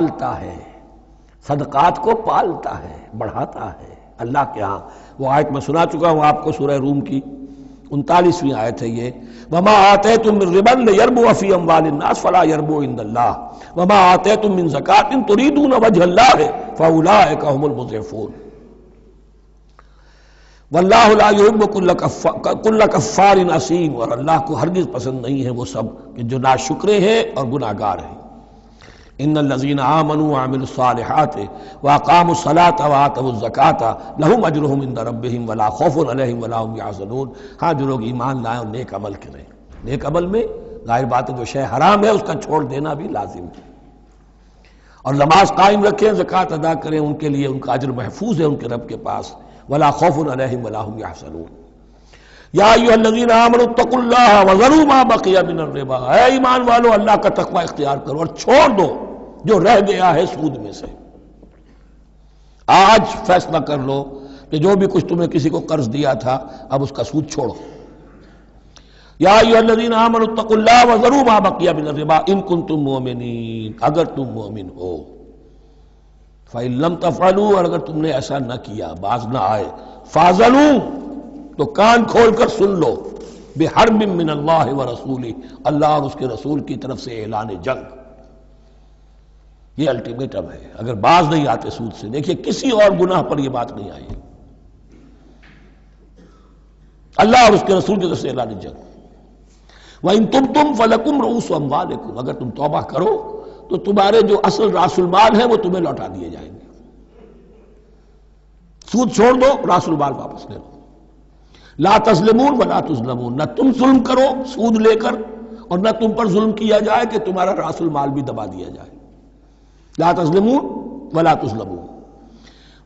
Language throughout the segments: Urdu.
پالتا ہے، صدقات کو پالتا ہے، بڑھاتا ہے اللہ کے ہاں۔ وہ آیت میں سنا چکا ہوں آپ کو، سورہ روم کی 39ویں آیت ہے یہ، وَمَا آتَيْتُم مِّن رِّبًا لِّيَرْبُوَ فِي أَمْوَالِ النَّاسِ فَلَا يَرْبُو عِندَ اللَّهِ وَمَا آتَيْتُم مِّن زَكَاةٍ تُرِيدُونَ وَجْهَ اللَّهِ فَأُولَٰئِكَ هُمُ الْمُضْعِفُونَ وَاللَّهُ لَا يُحِبُّ كُلَّ كَفَّارٍ أَثِيمٍ، اور اللہ کو ہرگز پسند نہیں ہے وہ سب کہ جو ناشکرے ہیں اور گناہگار ہیں۔ ان الذين آمنوا وعملوا الصالحات واقاموا الصلاة وآتوا الزكاة لهم اجرهم عند ربهم ولا خوف عليهم ولا هم يحزنون۔ ہاں جو لوگ ایمان لائیں اور نیک عمل کریں، نیک عمل میں ظاہر بات ہے جو شے حرام ہے اس کا چھوڑ دینا بھی لازم ہے، اور نماز قائم رکھیں، زکوٰۃ ادا کریں، ان کے لیے ان کا اجر محفوظ ہے ان کے رب کے پاس، ولا خوف عليهم ولا هم يحزنون۔ یا ایھا الذین آمنوا اتقوا اللہ وذروا ما بقی من الربا، اے ایمان والو اللہ کا تقوی اختیار کرو اور چھوڑ دو جو رہ گیا ہے سود میں سے۔ آج فیصلہ کر لو کہ جو بھی کچھ تمہیں کسی کو قرض دیا تھا اب اس کا سود چھوڑو۔ یا ایھا الذین آمنوا اتقوا اللہ وذروا ما بقی من الربا ان کنتم مؤمنین، اگر تم مومن ہو۔ فإن لم تفعلوا، اور اگر تم نے ایسا نہ کیا، باز نہ آئے، فاذنوا، تو کان کھول کر سن لو، بحرب من اللہ ورسولہ، اللہ اور اس کے رسول کی طرف سے اعلان جنگ۔ یہ الٹیمیٹم ہے، اگر باز نہیں آتے سود سے۔ دیکھیے کسی اور گناہ پر یہ بات نہیں آئی، اللہ اور اس کے رسول کی طرف سے اعلان جنگ۔ وَإِن تُبْتُمْ فَلَكُمْ رُءُوسُ أَمْوَالِكُمْ، اگر تم توبہ کرو تو تمہارے جو اصل راس المال ہیں وہ تمہیں لوٹا دیے جائیں گے۔ سود چھوڑ دو، راس المال واپس لے لو۔ لا تظلمون ولا تظلمون، نہ تم ظلم کرو سود لے کر اور نہ تم پر ظلم کیا جائے کہ تمہارا راس المال بھی دبا دیا جائے۔ لا تظلمون ولا تظلمون۔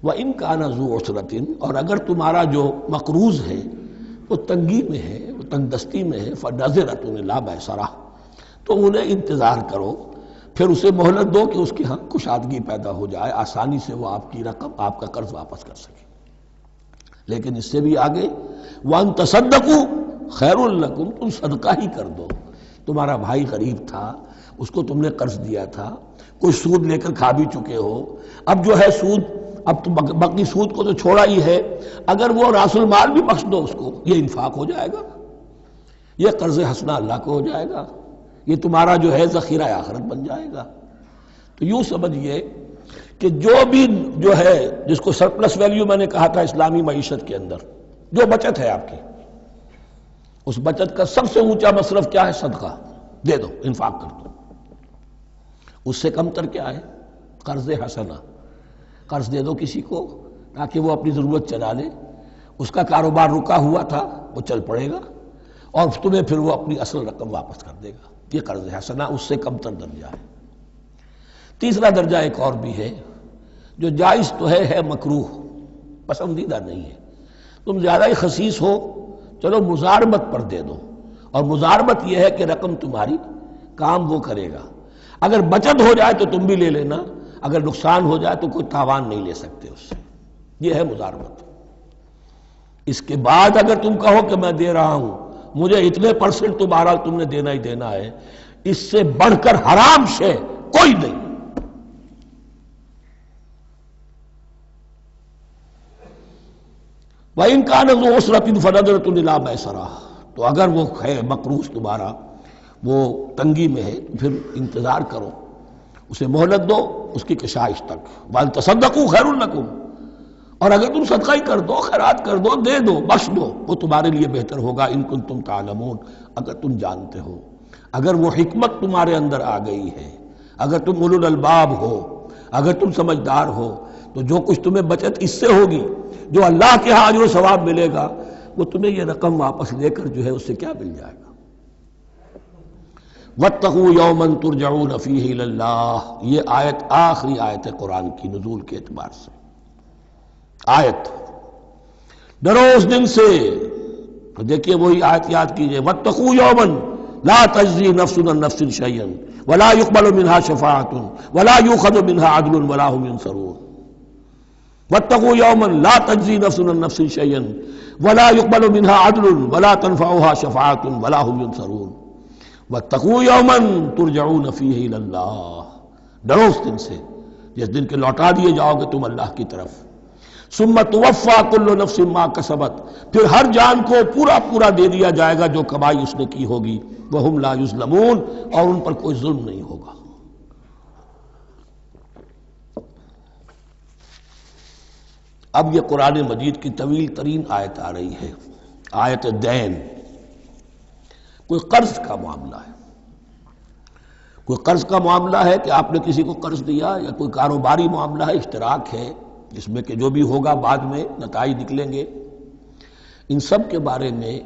وَإِن كَانَ ذُو عُسْرَةٍ، اور اگر تمہارا جو مقروض ہے وہ تنگی میں ہے، وہ تنگ دستی میں ہے، فَنَظِرَةٌ إِلَىٰ مَيْسَرَةٍ، تو انہیں انتظار کرو، پھر اسے مہلت دو کہ اس کی ہاں کشادگی پیدا ہو جائے، آسانی سے وہ آپ کی رقم، آپ کا قرض واپس کر سکے۔ لیکن اس سے بھی آگے وَأَن تَصَدَّقُوا خَيْرٌ لَكُمْ، تم صدقہ ہی کر دو۔ تمہارا بھائی غریب تھا، اس کو تم نے قرض دیا تھا، کچھ سود لے کر کھا بھی چکے ہو، اب جو ہے سود، اب تو باقی سود کو تو چھوڑا ہی ہے، اگر وہ راس المال بھی بخش دو اس کو، یہ انفاق ہو جائے گا، یہ قرض حسنہ اللہ کو ہو جائے گا، یہ تمہارا جو ہے ذخیرہ آخرت بن جائے گا۔ تو یوں سمجھیے کہ جو بھی جو ہے جس کو سرپلس ویلیو میں نے کہا تھا اسلامی معیشت کے اندر، جو بچت ہے آپ کی، اس بچت کا سب سے اونچا مصرف کیا ہے؟ صدقہ دے دو، انفاق کر دو۔ اس سے کم تر کیا ہے؟ قرض حسنہ، قرض دے دو کسی کو تاکہ وہ اپنی ضرورت چلا لے، اس کا کاروبار رکا ہوا تھا وہ چل پڑے گا اور تمہیں پھر وہ اپنی اصل رقم واپس کر دے گا۔ یہ قرض حسنہ اس سے کم تر درجہ ہے۔ تیسرا درجہ ایک اور بھی ہے جو جائز تو ہے مکروہ، پسندیدہ نہیں ہے۔ تم زیادہ ہی خسیس ہو، چلو مزاربت پر دے دو، اور مزاربت یہ ہے کہ رقم تمہاری کام وہ کرے گا، اگر بچت ہو جائے تو تم بھی لے لینا، اگر نقصان ہو جائے تو کوئی تاوان نہیں لے سکتے اس سے، یہ ہے مزاربت۔ اس کے بعد اگر تم کہو کہ میں دے رہا ہوں، مجھے اتنے پرسنٹ تو بہرحال تم نے دینا ہی دینا ہے، اس سے بڑھ کر حرام شے کوئی نہیں۔ وَإِن كَانَ ذُو عُسْرَةٍ فَنَظِرَةٌ إِلَىٰ مَيْسَرَةٍ، تو اگر وہ ہے مقروض تمہارا وہ تنگی میں ہے، پھر انتظار کرو، اسے مہلت دو اس کی کشائش تک۔ وَأَن تَصَدَّقُوا خَيْرٌ لَكُمْ، اور اگر تم صدقہ ہی کر دو، خیرات کر دو، دے دو، بخش دو، وہ تمہارے لیے بہتر ہوگا، ان کنتم تعلمون، اگر تم جانتے ہو، اگر وہ حکمت تمہارے اندر آ گئی ہے، اگر تم اولو الالباب ہو، اگر تم سمجھدار ہو، تو جو کچھ تمہیں بچت اس سے ہوگی، جو اللہ کے ہاں اجر و ثواب ملے گا، وہ تمہیں یہ رقم واپس لے کر جو ہے اس سے کیا مل جائے گا۔ وَاتَّقُوا يَوْمًا تُرْجَعُونَ فِيهِ إِلَى اللَّهِ، یہ آیت آخری آیت ہے قرآن کی نزول کے اعتبار سے۔ آیت ڈرو اس دن سے، تو دیکھیے وہی آیت یاد کیجئے، وَاتَّقُوا يَوْمًا لَا تَجْزِي نَفْسٌ عَن نَفْسٍ شَيْئًا وَلَا يُقْبَلُ مِنْهَا شَفَاعَةٌ وَلَا يُؤْخَذُ مِنْهَا عَدْلٌ وَلَا هُمْ يُنصَرُونَ۔ وَاتَّقُوا يَوْمًا لَا تَجْزِي نَفْسٌ عَن نَفْسٍ شَيْئًا وَلَا يُقْبَلُ مِنْهَا عَدْلٌ وَلَا تَنفَعُهَا شَفَاعَةٌ وَلَا هُمْ يُنصَرُونَ۔ وَاتَّقُوا يَوْمًا تُرْجَعُونَ فِيهِ إِلَى اللَّهِ، ڈرو اس دن سے جس دن کے لوٹا دیے جاؤ گے تم اللہ کی طرف. ثم توفی کل نفس ما کسبت، پھر ہر جان کو پورا پورا دے دیا جائے گا جو کمائی اس نے کی ہوگی. وہم لا یظلمون، اور ان پر کوئی ظلم نہیں ہوگا. اب یہ قرآن مجید کی طویل ترین آیت آ رہی ہے، آیت دین. کوئی قرض کا معاملہ ہے، کوئی قرض کا معاملہ ہے کہ آپ نے کسی کو قرض دیا، یا کوئی کاروباری معاملہ ہے، اشتراک ہے جس میں کہ جو بھی ہوگا بعد میں نتائج نکلیں گے. ان سب کے بارے میں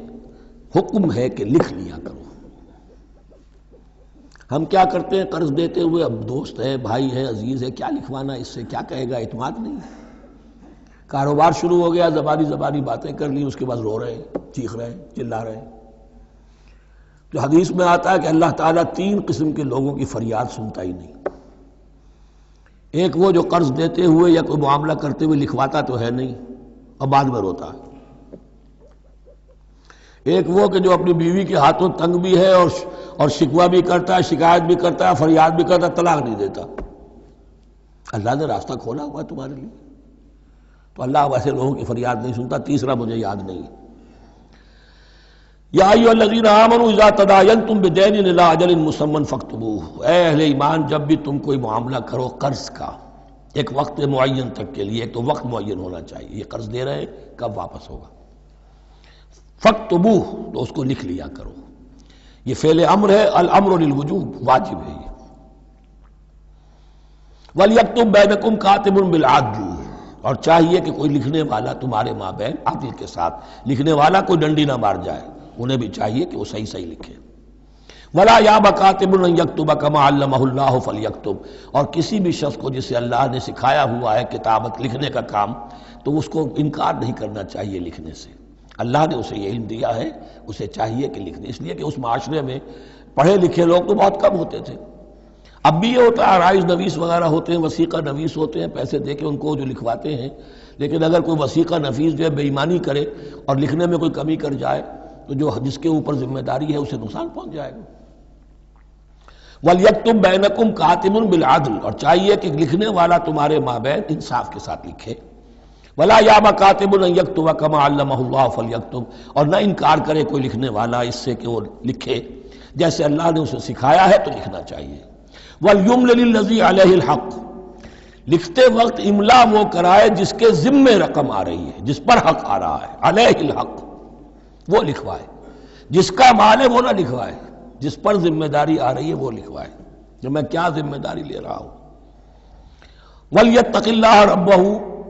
حکم ہے کہ لکھ لیا کرو. ہم کیا کرتے ہیں قرض دیتے ہوئے، اب دوست ہے، بھائی ہے، عزیز ہے، کیا لکھوانا، اس سے کیا کہے گا، اعتماد نہیں ہے. کاروبار شروع ہو گیا، زبانی باتیں کر لی، اس کے بعد رو رہے ہیں، چیخ رہے ہیں، چلا رہے ہیں. جو حدیث میں آتا ہے کہ اللہ تعالیٰ 3 قسم کے لوگوں کی فریاد سنتا ہی نہیں. ایک وہ جو قرض دیتے ہوئے یا کوئی معاملہ کرتے ہوئے لکھواتا تو ہے نہیں اور بعد میں روتا ہے. ایک وہ کہ جو اپنی بیوی کے ہاتھوں تنگ بھی ہے اور شکوہ بھی کرتا ہے، شکایت بھی کرتا ہے، فریاد بھی کرتا ہے، طلاق نہیں دیتا. اللہ نے راستہ کھولا ہوا ہے تمہارے لیے، تو اللہ ویسے لوگوں کی فریاد نہیں سنتا. تیسرا مجھے یاد نہیں. یا ایھا الذین آمنوا اذا تداینتم بدین الی اجل مسمى فاکتبوہ، اے اہل ایمان جب بھی تم کوئی معاملہ کرو قرض کا ایک وقت معین تک کے لیے، ایک تو وقت معین ہونا چاہیے، یہ قرض دے رہے ہیں کب واپس ہوگا، فاکتبوہ تو اس کو لکھ لیا کرو. یہ فعل امر ہے، الامر للوجوب، واجب ہے یہ. ولیکتب بینکم کاتب بالعدل، اور چاہیے کہ کوئی لکھنے والا تمہارے مابین عدل کے ساتھ، لکھنے والا کوئی ڈنڈی نہ مار جائے، انہیں بھی چاہیے کہ وہ صحیح صحیح لکھے. ولا یاب کاتب ان یکتب کما علمہ اللہ فلیکتب، اور کسی بھی شخص کو جسے اللہ نے سکھایا ہوا ہے کتابت لکھنے کا کام، تو اس کو انکار نہیں کرنا چاہیے لکھنے سے. اللہ نے اسے یہ علم دیا ہے، اسے چاہیے کہ لکھنے. اس لیے کہ اس معاشرے میں پڑھے لکھے لوگ تو بہت کم ہوتے تھے. اب بھی یہ ہوتا ہے، عرائض نویس وغیرہ ہوتے ہیں، وثیقہ نویس ہوتے ہیں، پیسے دے کے ان کو جو لکھواتے ہیں. لیکن اگر کوئی وثیقہ نویس جو ہے بے ایمانی کرے اور لکھنے میں کوئی کمی کر جائے تو جو جس کے اوپر ذمہ داری ہے اسے نقصان پہنچ جائے گا. وَلْيَكْتُبْ بَيْنَكُمْ كَاتِبٌ بِالْعَدْلِ، اور چاہیے کہ لکھنے والا تمہارے مابین انصاف کے ساتھ لکھے. وَلَا يَأْبَ كَاتِبٌ أَن يَكْتُبَ كَمَا عَلَّمَهُ اللَّهُ فَلْيَكْتُبْ، اور نہ انکار کرے کوئی لکھنے والا اس سے کہ وہ لکھے جیسے اللہ نے اسے سکھایا ہے تو لکھنا چاہیے. وَلْيُمْلِلِ الَّذِي عَلَيْهِ الْحَقُّ، لکھتے وقت املا وہ کرائے جس کے ذمے رقم آ رہی ہے، جس پر حق آ رہا ہے. علیہ الحق، وہ لکھوائے. جس کا مال ہے وہ نہ لکھوائے، جس پر ذمہ داری آ رہی ہے وہ لکھوائے کہ میں کیا ذمہ داری لے رہا ہوں. وَلْيَتَّقِ اللَّهَ رَبَّهُ،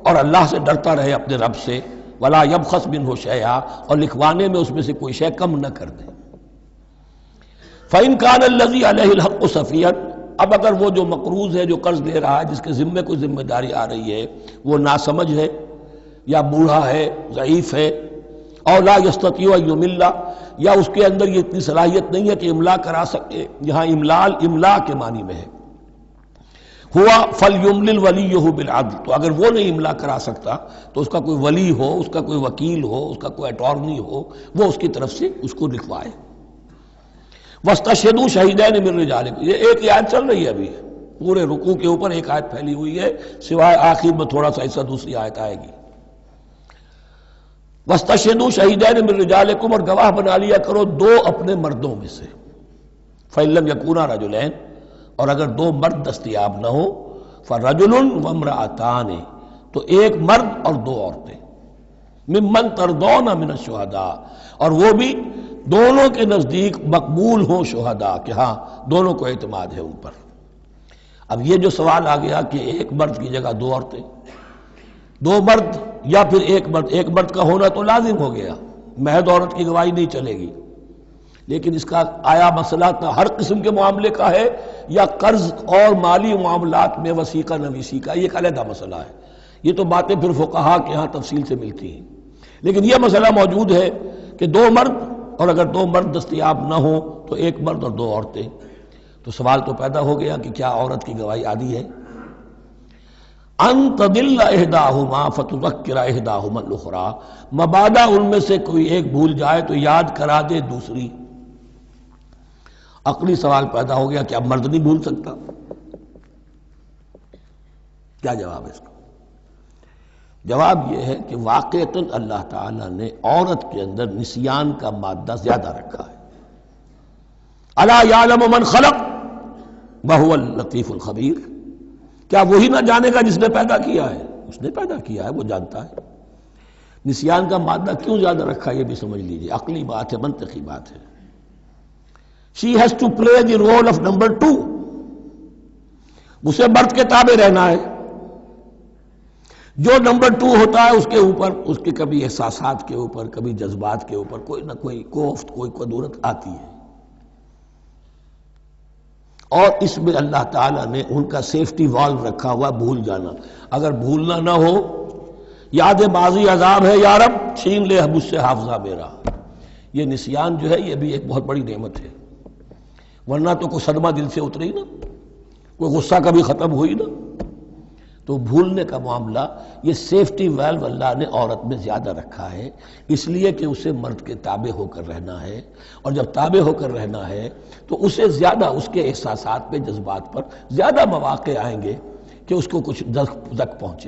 اور اللہ سے ڈرتا رہے اپنے رب سے. وَلَا يَبْخَسْ مِنْهُ شَيْئًا، اور لکھوانے میں اس میں سے کوئی شے کم نہ کر دے. فَإِنْ كَانَ الَّذِي عَلَيْهِ الْحَقُّ سَفِيًّا، اب اگر وہ جو مقروض ہے، جو قرض لے رہا ہے، جس کے ذمے کوئی ذمہ داری آ رہی ہے، وہ ناسمجھ ہے یا بوڑھا ہے، ضعیف ہے، اور لا یستطیع ان یمل، یا اس کے اندر یہ اتنی صلاحیت نہیں ہے کہ املا کرا سکے، یہاں املا کے معنی میں ہے. ہوا فلیملل ولیہ بالعدل، تو اگر وہ نہیں املا کرا سکتا تو اس کا کوئی ولی ہو، اس کا کوئی وکیل ہو، اس کا کوئی اٹارنی ہو، وہ اس کی طرف سے اس کو لکھوائے. واستشہدوا شہیدین من رجالکم، یہ ایک ہی آیت چل رہی ہے ابھی، پورے رکوع کے اوپر ایک آیت پھیلی ہوئی ہے، سوائے آخر میں تھوڑا سا حصہ دوسری آیت آئے گی. واستشہدوا شہیدین من رجالکم، اور گواہ بنا لیا کرو 2 اپنے مردوں میں سے. فإن لم یکونا رجلین، اور اگر 2 مرد دستیاب نہ ہو، فرجل وامرأتان، تو ایک مرد اور 2 عورتیں. ممن ترضون من الشہداء، اور وہ بھی دونوں کے نزدیک مقبول ہوں شہداء، کہ ہاں دونوں کو اعتماد ہے ان پر. اب یہ جو سوال آ گیا کہ ایک مرد کی جگہ 2 عورتیں، 2 مرد یا پھر ایک مرد کا ہونا تو لازم ہو گیا، محض عورت کی گواہی نہیں چلے گی. لیکن اس کا آیا مسئلہ ہر قسم کے معاملے کا ہے یا قرض اور مالی معاملات میں وثیقہ نویسی کا، یہ ایک علیحدہ مسئلہ ہے. یہ تو باتیں پھر فقہا کے ہاں تفصیل سے ملتی ہیں. لیکن یہ مسئلہ موجود ہے کہ 2 مرد، اور اگر 2 مرد دستیاب نہ ہو تو ایک مرد اور 2 عورتیں. تو سوال تو پیدا ہو گیا کہ کیا عورت کی گواہی عادی ہے؟ ان تضل احداہما فتذکر احداہما الاخری، مبادا ان میں سے کوئی ایک بھول جائے تو یاد کرا دے دوسری. عقلی سوال پیدا ہو گیا کہ اب مرد نہیں بھول سکتا، کیا جواب ہے اس کا؟ جواب یہ ہے کہ واقعتاً اللہ تعالیٰ نے عورت کے اندر نسیان کا مادہ زیادہ رکھا ہے۔ الا یعلم من خلق وہو اللطیف الخبیر، کیا وہی نہ جانے گا جس نے پیدا کیا ہے؟ اس نے پیدا کیا ہے، وہ جانتا ہے۔ نسیان کا مادہ کیوں زیادہ رکھا یہ بھی سمجھ لیجیے، عقلی بات ہے، منطقی بات ہے۔ She has to play the role of number 2، اسے مرد کے تابع رہنا ہے۔ جو نمبر 2 ہوتا ہے اس کے اوپر، اس کے کبھی احساسات کے اوپر، کبھی جذبات کے اوپر کوئی نہ کوئی کوفت، کوئی قدورت آتی ہے، اور اس میں اللہ تعالیٰ نے ان کا سیفٹی والو رکھا ہوا، بھول جانا۔ اگر بھولنا نہ ہو، یاد ماضی عذاب ہے یا رب، چھین لے مجھ سے حافظہ میرا۔ یہ نسیان جو ہے یہ بھی ایک بہت بڑی نعمت ہے، ورنہ تو کوئی صدمہ دل سے اترے ہی نہ، کوئی غصہ کبھی ختم ہوئی نہ۔ تو بھولنے کا معاملہ، یہ سیفٹی ویلو اللہ نے عورت میں زیادہ رکھا ہے، اس لیے کہ اسے مرد کے تابع ہو کر رہنا ہے، اور جب تابع ہو کر رہنا ہے تو اسے زیادہ، اس کے احساسات پہ، جذبات پر زیادہ مواقع آئیں گے کہ اس کو کچھ زخم پہنچے۔